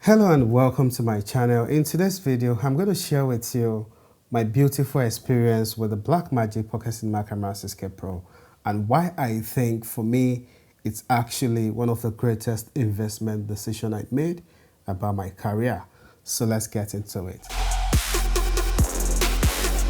Hello and welcome to my channel. In today's video, I'm going to share with you my beautiful experience with the BlackMagic Pocket Cinema Camera 6K Pro and why I think for me it's actually one of the greatest investment decisions I made about my career. So let's get into it.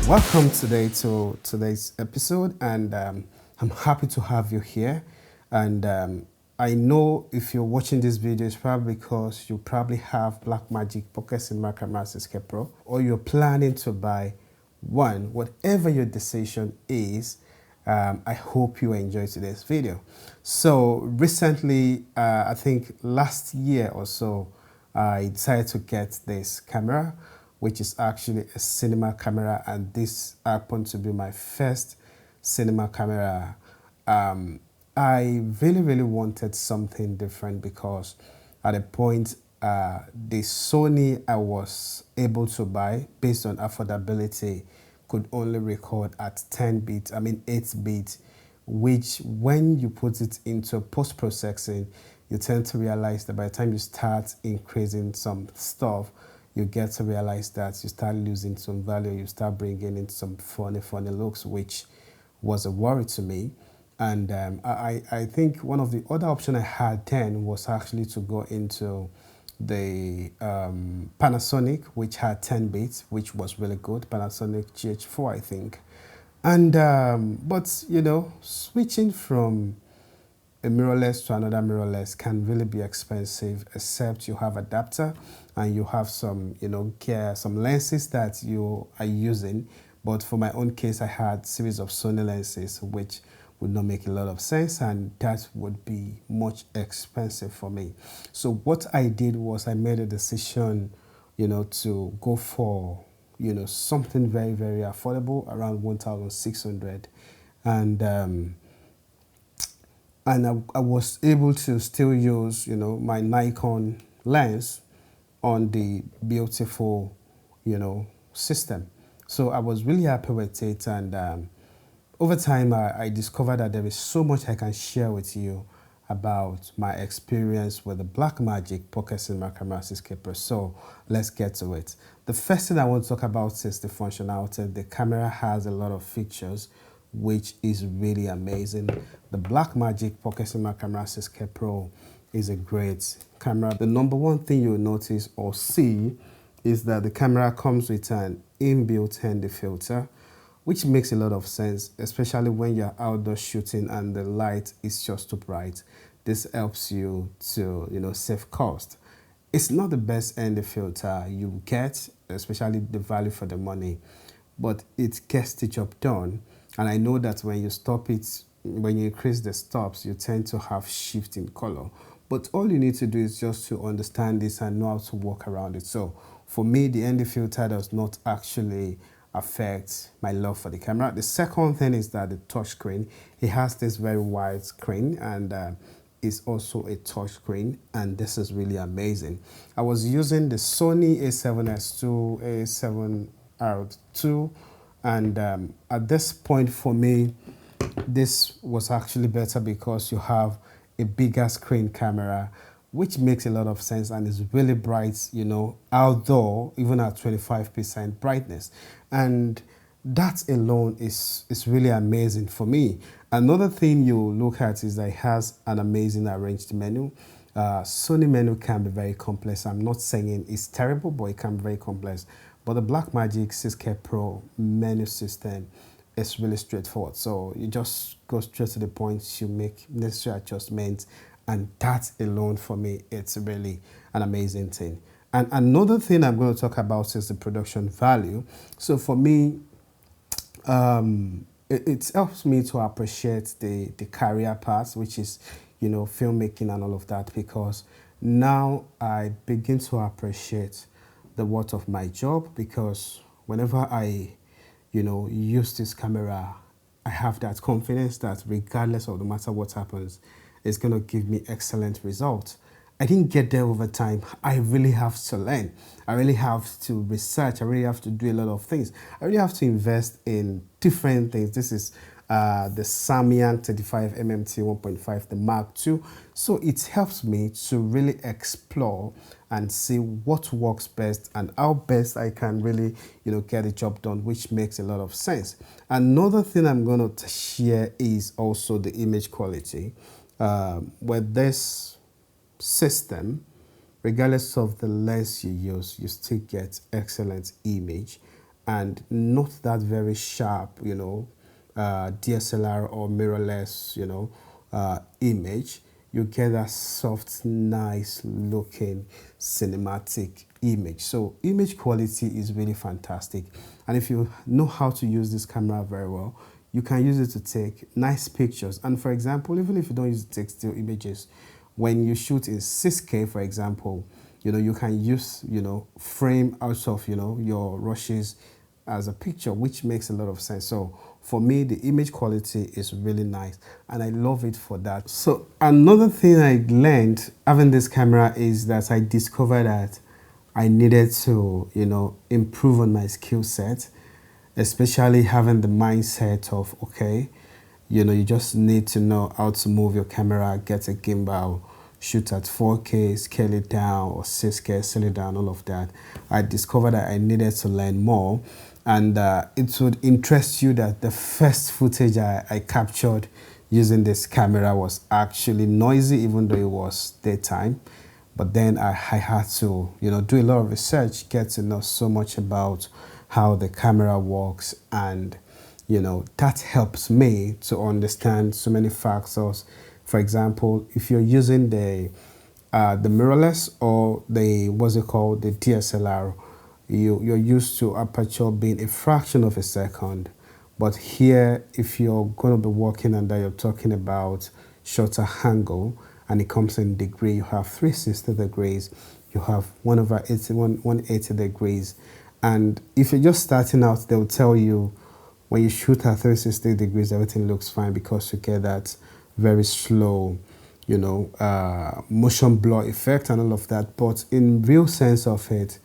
Welcome today to today's episode, and I'm happy to have you here. And I know if you're watching this video, it's probably because you probably have BlackMagic Pocket Cinema Camera 6K Pro, or you're planning to buy one. Whatever your decision is, I hope you enjoy today's video. So recently, I think last year or so, I decided to get this camera, which is actually a cinema camera, and this happened to be my first cinema camera. I really wanted something different because at a point the Sony I was able to buy based on affordability could only record at 8 bits, which when you put it into post-processing, you tend to realize that by the time you start increasing some stuff, you get to realize that you start losing some value, you start bringing in some funny looks, which was a worry to me. And I think one of the other options I had then was actually to go into the Panasonic, which had 10 bits, which was really good, Panasonic GH4, I think. And but you know, switching from a mirrorless to another mirrorless can really be expensive, except you have adapter and you have some, some lenses that you are using. But for my own case, I had series of Sony lenses, which would not make a lot of sense, and that would be much expensive for me. So what I did was I made a decision, to go for, something very affordable, around 1,600, and I was able to still use, my Nikon lens on the beautiful, system. So I was really happy with it, and over time I discovered that there is so much I can share with you about my experience with the BlackMagic Pocket Cinema Camera 6K Pro. So let's get to it. The first thing I want to talk about is the functionality. The camera has a lot of features which is really amazing. The BlackMagic Pocket Cinema Camera 6K Pro is a great camera. The number one thing you'll notice or see is that the camera comes with an inbuilt handy filter, which makes a lot of sense, especially when you're outdoor shooting and the light is just too bright. This helps you to, save cost. It's not the best handy filter you get, especially the value for the money, but it gets the job done. And I know that when you stop it, when you increase the stops, you tend to have shift in color. But all you need to do is just to understand this and know how to work around it. So for me, the ND filter does not actually affect my love for the camera. The second thing is that the touch screen, it has this very wide screen, and it's also a touch screen, and this is really amazing. I was using the Sony a7S2, a7R2, and at this point for me, this was actually better because you have a bigger screen camera, which makes a lot of sense and is really bright, outdoor, even at 25% brightness. And that alone is really amazing for me. Another thing you look at is that it has an amazing arranged menu. Sony menu can be very complex. I'm not saying it's terrible, but it can be very complex. But the BlackMagic 6K Pro menu system is really straightforward. So you just go straight to the point, you make necessary adjustments, and that alone for me, it's really an amazing thing. And another thing I'm going to talk about is the production value. So for me, it helps me to appreciate the career path, which is, filmmaking and all of that, because now I begin to appreciate the worth of my job, because whenever I, use this camera, I have that confidence that regardless of no matter what happens, it's going to give me excellent results. I didn't get there over time. I really have to learn. I really have to research. I really have to do a lot of things. I really have to invest in different things. This is the Samyang 35 MMT 1.5, the Mark II. So it helps me to really explore and see what works best and how best I can really, get the job done, which makes a lot of sense. Another thing I'm going to share is also the image quality. With this system, regardless of the lens you use, you still get excellent image and not that very sharp, DSLR or mirrorless, image. You get a soft, nice looking cinematic image. So image quality is really fantastic. And if you know how to use this camera very well, you can use it to take nice pictures. And for example, even if you don't use it to take still images, when you shoot in 6K, for example, you can use, frame out of, your rushes as a picture, which makes a lot of sense. So for me, the image quality is really nice and I love it for that. So another thing I learned having this camera is that I discovered that I needed to, improve on my skill set, especially having the mindset of, okay, you just need to know how to move your camera, get a gimbal, shoot at 4K, scale it down, or 6K, scale it down, all of that. I discovered that I needed to learn more. And it would interest you that the first footage I captured using this camera was actually noisy, even though it was daytime. But then I had to, do a lot of research, get to know so much about how the camera works, and that helps me to understand so many factors. For example, if you're using the mirrorless or the the DSLR, you're used to aperture being a fraction of a second. But here, if you're going to be working and you're talking about shorter angle and it comes in degree, you have 360 degrees, you have 180 degrees. And if you're just starting out, they'll tell you when you shoot at 360 degrees, everything looks fine because you get that very slow, motion blur effect and all of that. But in real sense of it,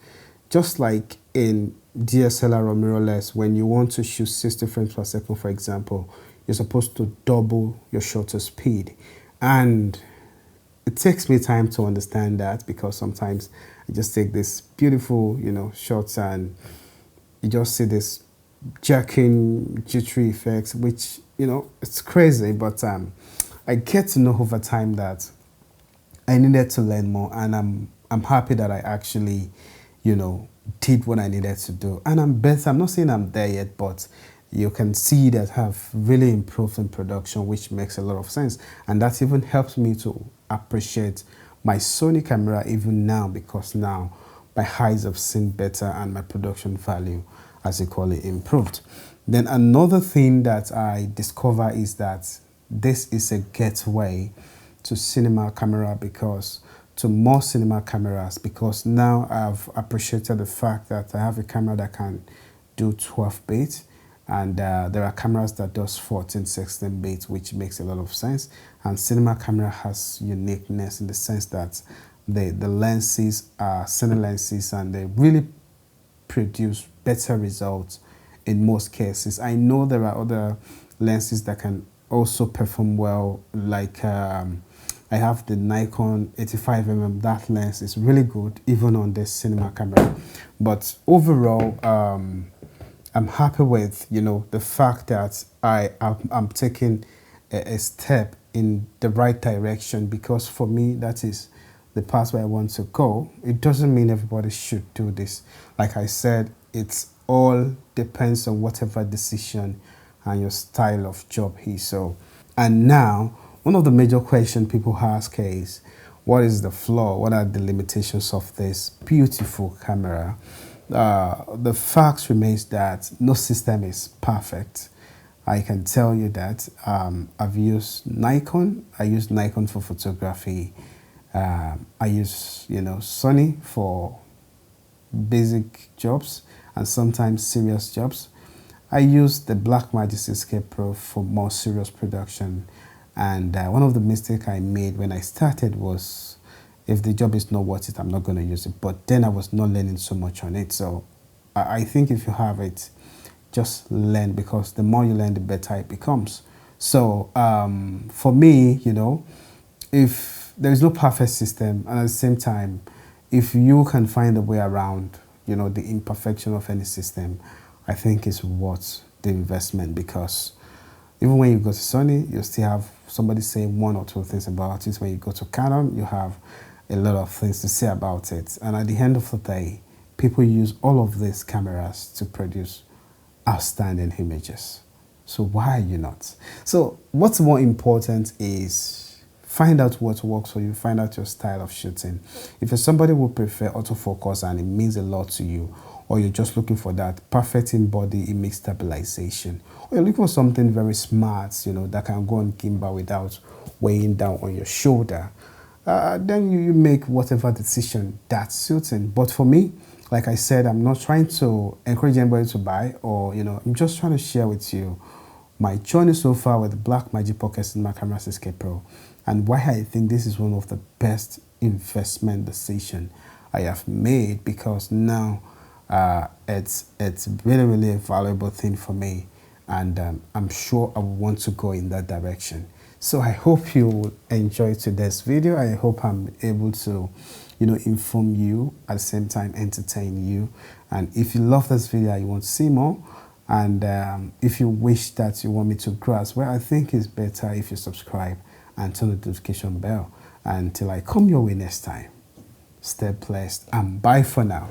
just like in DSLR or mirrorless, when you want to shoot 60 frames per second, for example, you're supposed to double your shutter speed. And it takes me time to understand that because sometimes I just take this beautiful, shots and you just see this jerking, jittery effects, which, it's crazy. But I get to know over time that I needed to learn more, and I'm happy that I actually, did what I needed to do. And I'm better. I'm not saying I'm there yet, but you can see that I've really improved in production, which makes a lot of sense. And that even helps me to appreciate my Sony camera even now, because now my eyes have seen better and my production value has equally improved. Then another thing that I discover is that this is a gateway to cinema camera, because to more cinema cameras, because now I've appreciated the fact that I have a camera that can do 12 bit, and there are cameras that does 14, 16 bit, which makes a lot of sense. And cinema camera has uniqueness in the sense that the lenses are cine lenses and they really produce better results in most cases. I know there are other lenses that can also perform well, like I have the Nikon 85mm. That lens is really good even on this cinema camera. But overall, I'm happy with the fact that I'm taking a step in the right direction, because for me that is the path where I want to go. It doesn't mean everybody should do this. Like I said, it's all depends on whatever decision and your style of job is. So, and now one of the major questions people ask is, what is the flaw? What are the limitations of this beautiful camera? The fact remains that no system is perfect. I can tell you that I've used Nikon. I use Nikon for photography. I use Sony for basic jobs and sometimes serious jobs. I use the BlackMagic 6K Pro for more serious production. And one of the mistakes I made when I started was, if the job is not worth it, I'm not going to use it. But then I was not learning so much on it. So I think if you have it, just learn, because the more you learn, the better it becomes. So for me, you know, if there is no perfect system, and at the same time, if you can find a way around, you know, the imperfection of any system, I think it's worth the investment, because even when you go to Sony, you still have somebody saying one or two things about it. When you go to Canon, you have a lot of things to say about it. And at the end of the day, people use all of these cameras to produce outstanding images. So why are you not? So what's more important is find out what works for you, find out your style of shooting. If you're somebody who prefer autofocus and it means a lot to you, or you're just looking for that perfect in-body image stabilization, or you're looking for something very smart, you know, that can go on gimbal without weighing down on your shoulder, then you make whatever decision that's suiting. But for me, like I said, I'm not trying to encourage anybody to buy, or, you know, I'm just trying to share with you my journey so far with the Blackmagic Pocket Cinema Camera 6K Pro, and why I think this is one of the best investment decision I have made, because now it's really a valuable thing for me, and I'm sure I want to go in that direction. So I hope you enjoyed today's video. I hope I'm able to, you know, inform you, at the same time entertain you. And if you love this video and you want to see more, and if you wish that you want me to grow as well, I think it's better if you subscribe and turn the notification bell. Until I come your way next time, stay blessed and bye for now.